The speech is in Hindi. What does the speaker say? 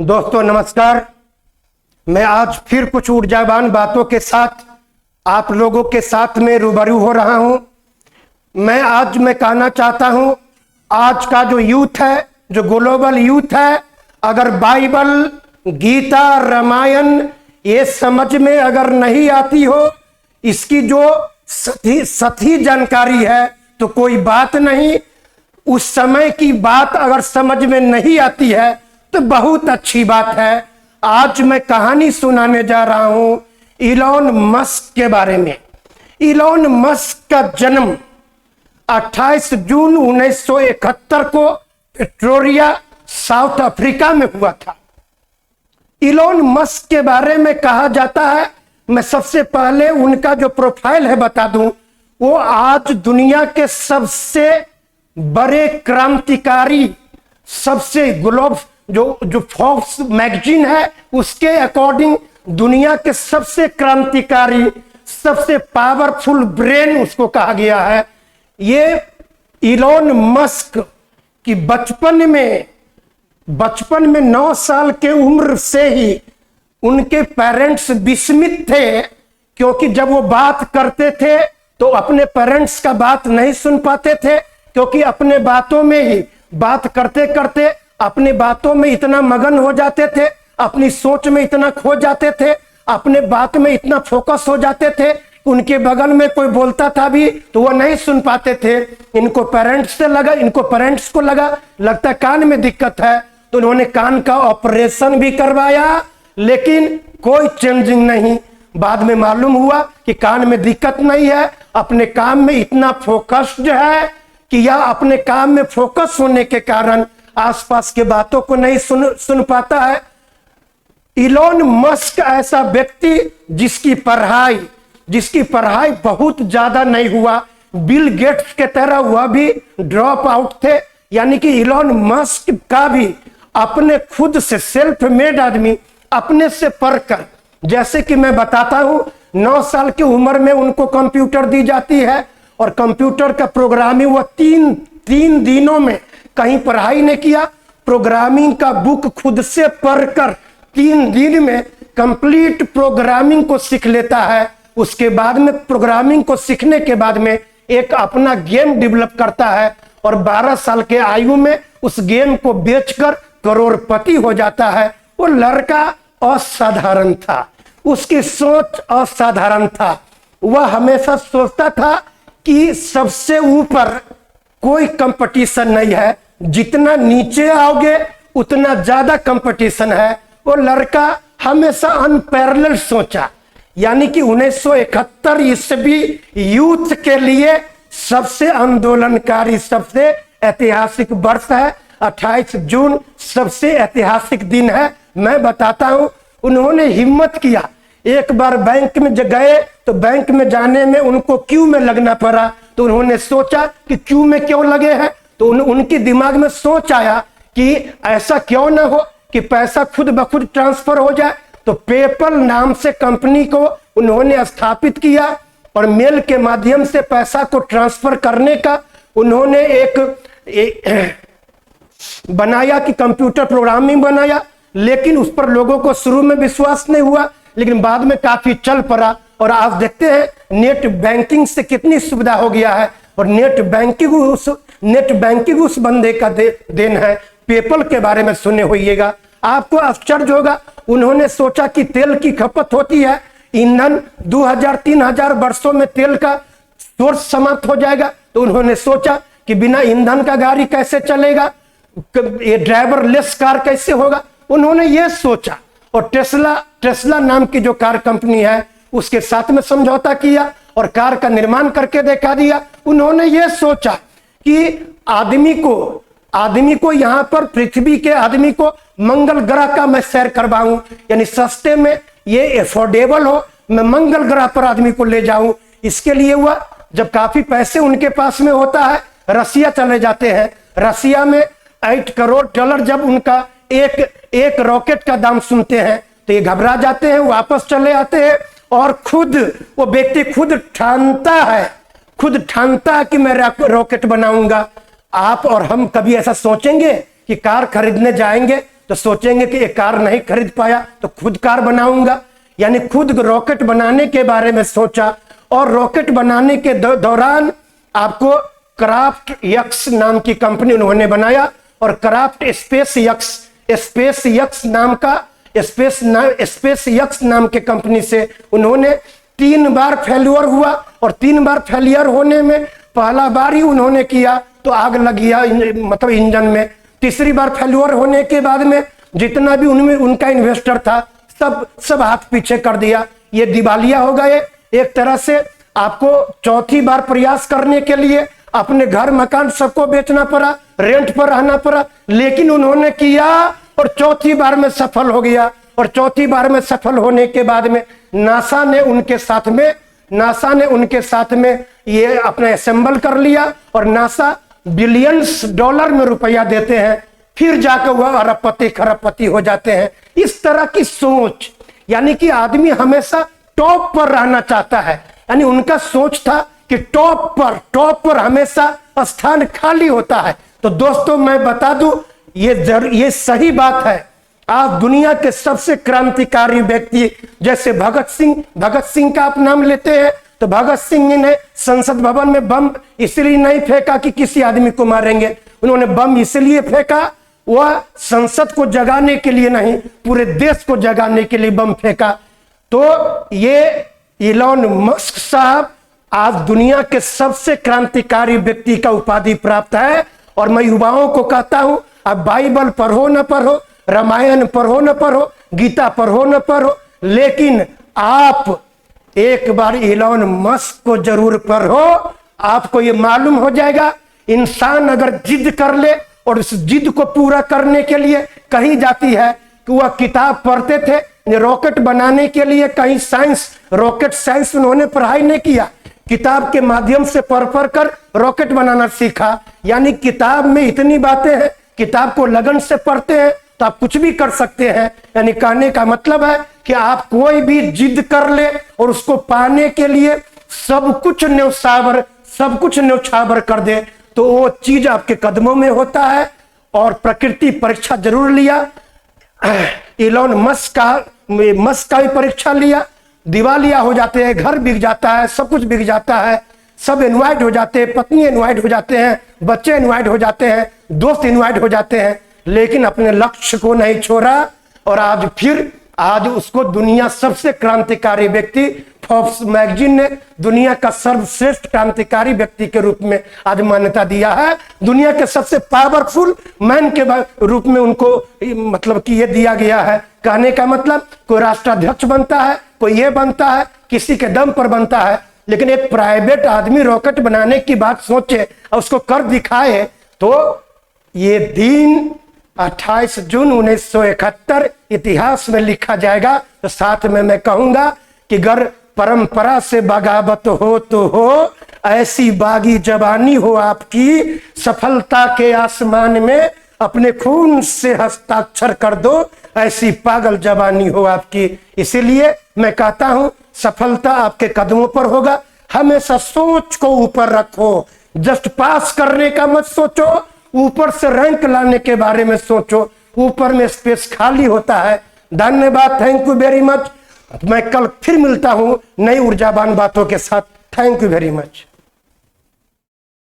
दोस्तों नमस्कार। मैं आज फिर कुछ ऊर्जावान बातों के साथ आप लोगों के साथ में रूबरू हो रहा हूं। मैं कहना चाहता हूं, आज का जो यूथ है, जो ग्लोबल यूथ है, अगर बाइबल, गीता, रामायण ये समझ में अगर नहीं आती हो, इसकी जो सही जानकारी है तो कोई बात नहीं। उस समय की बात अगर समझ में नहीं आती है तो बहुत अच्छी बात है। आज मैं कहानी सुनाने जा रहा हूं इलॉन मस्क के बारे में। इलॉन मस्क का जन्म 28 जून 1971 को प्रिटोरिया, साउथ अफ्रीका में हुआ था। इलॉन मस्क के बारे में कहा जाता है, मैं सबसे पहले उनका जो प्रोफाइल है बता दूं, वो आज दुनिया के सबसे बड़े क्रांतिकारी, सबसे ग्लोब जो फोर्ब्स मैगजीन है उसके अकॉर्डिंग दुनिया के सबसे क्रांतिकारी, सबसे पावरफुल ब्रेन उसको कहा गया है। ये इलॉन मस्क की बचपन में 9 साल के उम्र से ही उनके पेरेंट्स विस्मित थे, क्योंकि जब वो बात करते थे तो अपने पेरेंट्स का बात नहीं सुन पाते थे, क्योंकि अपने बातों में ही बात करते करते अपनी बातों में इतना मगन हो जाते थे, अपनी सोच में इतना खो जाते थे, अपने बात में इतना फोकस हो जाते थे, उनके बगल में कोई बोलता था भी तो वो नहीं सुन पाते थे। इनको पेरेंट्स को लगता कान में दिक्कत है, तो उन्होंने कान का ऑपरेशन भी करवाया, लेकिन कोई चेंजिंग नहीं। बाद में मालूम हुआ कि कान में दिक्कत नहीं है, अपने काम में इतना फोकस्ड है कि यह अपने काम में फोकस होने के कारण आसपास के बातों को नहीं सुन पाता है। इलॉन मस्क ऐसा व्यक्ति जिसकी पढ़ाई बहुत ज्यादा नहीं हुआ, बिल गेट्स के तरह वह भी ड्रॉप आउट थे। यानी कि इलॉन मस्क का भी अपने खुद से सेल्फ मेड आदमी, अपने से पढ़कर, जैसे कि मैं बताता हूं, 9 साल की उम्र में उनको कंप्यूटर दी जाती है और कंप्यूटर का प्रोग्रामिंग वह तीन दिनों में, कहीं पढ़ाई नहीं किया, प्रोग्रामिंग का बुक खुद से पढ़कर 3 दिन में कंप्लीट प्रोग्रामिंग को सीख लेता है। उसके बाद में प्रोग्रामिंग को सीखने के बाद में एक अपना गेम डेवलप करता है और 12 साल के आयु में उस गेम को बेचकर करोड़पति हो जाता है। वो लड़का असाधारण था, उसकी सोच असाधारण था। वह हमेशा सोचता था कि सबसे ऊपर कोई कंपटीशन नहीं है, जितना नीचे आओगे उतना ज्यादा कंपटीशन है। वो लड़का हमेशा अनपैरेलल सोचा। यानी कि 1971 ईस्वी यूथ के लिए सबसे आंदोलनकारी, सबसे ऐतिहासिक वर्ष है। 28 जून सबसे ऐतिहासिक दिन है। मैं बताता हूं, उन्होंने हिम्मत किया। एक बार बैंक में गए तो बैंक में जाने में उनको क्यू में लगना पड़ा, तो उन्होंने सोचा कि क्यू में क्यों लगे हैं, तो उनके दिमाग में सोच आया कि ऐसा क्यों ना हो कि पैसा खुद ब खुद ट्रांसफर हो जाए। तो पेपल नाम से कंपनी को उन्होंने स्थापित किया और मेल के माध्यम से पैसा को ट्रांसफर करने का उन्होंने एक बनाया कि कंप्यूटर प्रोग्रामिंग बनाया। लेकिन उस पर लोगों को शुरू में विश्वास नहीं हुआ, लेकिन बाद में काफी चल पड़ा। और आज देखते हैं नेट बैंकिंग से कितनी सुविधा हो गया है, और नेट बैंकिंग उस बंदे का देन है। पेपल के बारे में सुने होइएगा, आपको आश्चर्य होगा। उन्होंने सोचा कि तेल की खपत होती है, ईंधन 2000-3000 वर्षों में तेल का सोर्स समाप्त हो जाएगा, तो उन्होंने सोचा कि बिना ईंधन का गाड़ी कैसे चलेगा, ये ड्राइवरलेस कार कैसे होगा। उन्होंने ये सोचा और टेस्ला नाम की जो कार कंपनी है उसके साथ में समझौता किया और कार का निर्माण करके दिखा दिया। उन्होंने ये सोचा कि आदमी को यहाँ पर, पृथ्वी के आदमी को मंगल ग्रह का मैं सैर करवाऊं, यानी सस्ते में ये एफोर्डेबल हो, मैं मंगल ग्रह पर आदमी को ले जाऊं। इसके लिए हुआ, जब काफी पैसे उनके पास में होता है, रसिया चले जाते हैं। रसिया में 8 करोड़ डॉलर जब उनका एक रॉकेट का दाम सुनते हैं तो ये घबरा जाते हैं, वापस चले आते हैं। और वो व्यक्ति खुद ठानता है कि मैं रॉकेट बनाऊंगा। आप और हम कभी ऐसा सोचेंगे कि कार खरीदने जाएंगे तो सोचेंगे कि एक कार नहीं खरीद पाया तो खुद कार बनाऊंगा, यानी खुद रॉकेट बनाने के बारे में सोचा। और रॉकेट बनाने के दौरान आपको क्राफ्ट यक्स नाम की कंपनी उन्होंने बनाया, और क्राफ्ट स्पेस यक्स नाम के कंपनी से उन्होंने 3 बार फेल्योर हुआ, और 3 बार फेलियर होने में पहला बार ही उन्होंने किया तो आग लग गया मतलब इंजन में। तीसरी बार फेल्योर होने के बाद में जितना भी उनमें उनका इन्वेस्टर था सब हाथ पीछे कर दिया, ये दिवालिया हो गए एक तरह से। आपको चौथी बार प्रयास करने के लिए अपने घर मकान सबको बेचना पड़ा, रेंट पर रहना पड़ा, लेकिन उन्होंने किया और चौथी बार में सफल हो गया। और चौथी बार में सफल होने के बाद में नासा ने उनके साथ में ये अपना असेंबल कर लिया, और नासा बिलियंस डॉलर में रुपया देते हैं, फिर जाकर वह अरबपति खरबपति हो जाते हैं। इस तरह की सोच, यानी कि आदमी हमेशा टॉप पर रहना चाहता है, यानी उनका सोच था कि टॉप पर हमेशा स्थान खाली होता है। तो दोस्तों मैं बता दूं, ये सही बात है। आज दुनिया के सबसे क्रांतिकारी व्यक्ति जैसे भगत सिंह का आप नाम लेते हैं, तो भगत सिंह ने संसद भवन में बम इसलिए नहीं फेंका कि किसी आदमी को मारेंगे, उन्होंने बम इसलिए फेंका, वह संसद को जगाने के लिए नहीं, पूरे देश को जगाने के लिए बम फेंका। तो ये इलॉन मस्क साहब आज दुनिया के सबसे क्रांतिकारी व्यक्ति का उपाधि प्राप्त है। और मैं युवाओं को कहता हूं, अब बाइबल पढ़ो न पढ़ो, रामायण पढ़ो न पढ़ो, गीता पढ़ो न पढ़ो, लेकिन आप एक बार इलॉन मस्क को जरूर पढ़ो। आपको ये मालूम हो जाएगा, इंसान अगर जिद कर ले और उस जिद को पूरा करने के लिए कहीं जाती है कि वह किताब पढ़ते थे रॉकेट बनाने के लिए, कहीं रॉकेट साइंस उन्होंने पढ़ाई नहीं किया, किताब के माध्यम से पढ़ कर रॉकेट बनाना सीखा। यानी किताब में इतनी बातें हैं, किताब को लगन से पढ़ते हैं तो आप कुछ भी कर सकते हैं। यानी कहने का मतलब है कि आप कोई भी जिद कर ले और उसको पाने के लिए सब कुछ न्यौछावर कर दे, तो वो चीज आपके कदमों में होता है। और प्रकृति परीक्षा जरूर लिया, इलॉन मस्क का भी परीक्षा लिया, दिवालिया हो जाते हैं, घर बिक जाता है, सब कुछ बिक जाता है, सब इनवाइट हो जाते हैं, पत्नी इनवाइट हो जाते हैं, बच्चे इनवाइट हो जाते हैं, दोस्त इनवाइट हो जाते हैं, लेकिन अपने लक्ष्य को नहीं छोड़ा। और आज उसको दुनिया सबसे क्रांतिकारी व्यक्ति फोर्ब्स मैगजीन ने दुनिया का सर्वश्रेष्ठ क्रांतिकारी व्यक्ति के रूप में आज मान्यता दिया है। दुनिया के सबसे पावरफुल मैन के रूप में उनको मतलब कि ये दिया गया है। कहने का मतलब कोई राष्ट्राध्यक्ष बनता है, कोई ये बनता है, किसी के दम पर बनता है, लेकिन एक प्राइवेट आदमी रॉकेट बनाने की बात सोचे और उसको कर दिखाए, तो ये दिन 28 जून 1971 इतिहास में लिखा जाएगा। तो साथ में मैं कहूंगा कि अगर परंपरा से बगावत हो तो हो, ऐसी बागी जवानी हो आपकी, सफलता के आसमान में अपने खून से हस्ताक्षर कर दो, ऐसी पागल जवानी हो आपकी। इसीलिए मैं कहता हूं सफलता आपके कदमों पर होगा। हमेशा सोच को ऊपर रखो, जस्ट पास करने का मत सोचो, ऊपर से रैंक लाने के बारे में सोचो, ऊपर में स्पेस खाली होता है। धन्यवाद, थैंक यू वेरी मच। मैं कल फिर मिलता हूं नई ऊर्जावान बातों के साथ। Thank you very much.